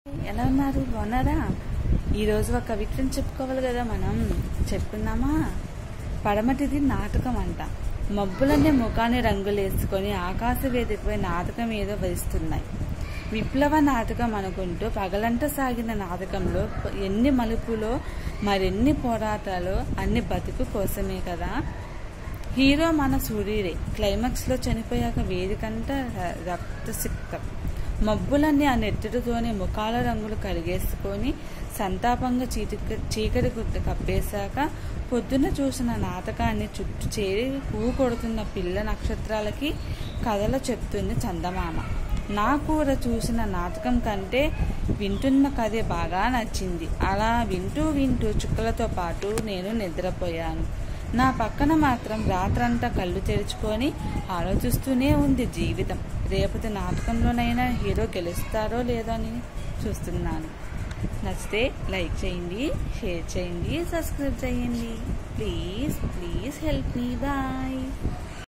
ఎలా ఉన్నారు? బాగున్నారా? ఈరోజు ఒక కవిత్వం చెప్పుకోవాలి కదా, మనం చెప్పుకుందామా? పడమటిది నాటకం అంట. మబ్బులన్నీ ముఖాన్ని రంగులేసుకొని ఆకాశ వేదికపై నాటకం ఏదో వహిస్తున్నాయి. విప్లవ నాటకం అనుకుంటూ పగలంట సాగిన నాటకంలో ఎన్ని మలుపులో మరెన్ని పోరాటాలు, అన్ని బతుకు కోసమే కదా. హీరో మన సూర్యుడే. క్లైమాక్స్ లో చనిపోయాక వేదికంట రక్తసిక్తం. మబ్బులన్నీ ఆ నెత్తుడితోనే ముఖాల రంగులు కడిగేసుకొని సంతాపంగా చీకటి గుడ్డ కప్పేశాక పొద్దున్న చూసిన నాటకాన్ని చుట్టూ చేరి పువ్వు కొడుతున్న పిల్ల నక్షత్రాలకి కథలు చెప్తుంది చందమామ. నా కూర చూసిన నాటకం కంటే వింటున్న కథే బాగా నచ్చింది. అలా వింటూ వింటూ చుక్కలతో పాటు నేను నిద్రపోయాను. నా పక్కన మాత్రం రాత్రంతా కళ్ళు తెరుచుకొని ఆలోచిస్తూనే ఉంది జీవితం. రేపటి నాటకంలోనైనా హీరో గెలుస్తారో లేదో అని చూస్తున్నాను. నచ్చితే లైక్ చేయండి, షేర్ చేయండి, సబ్స్క్రైబ్ చేయండి. Please help me. బాయ్.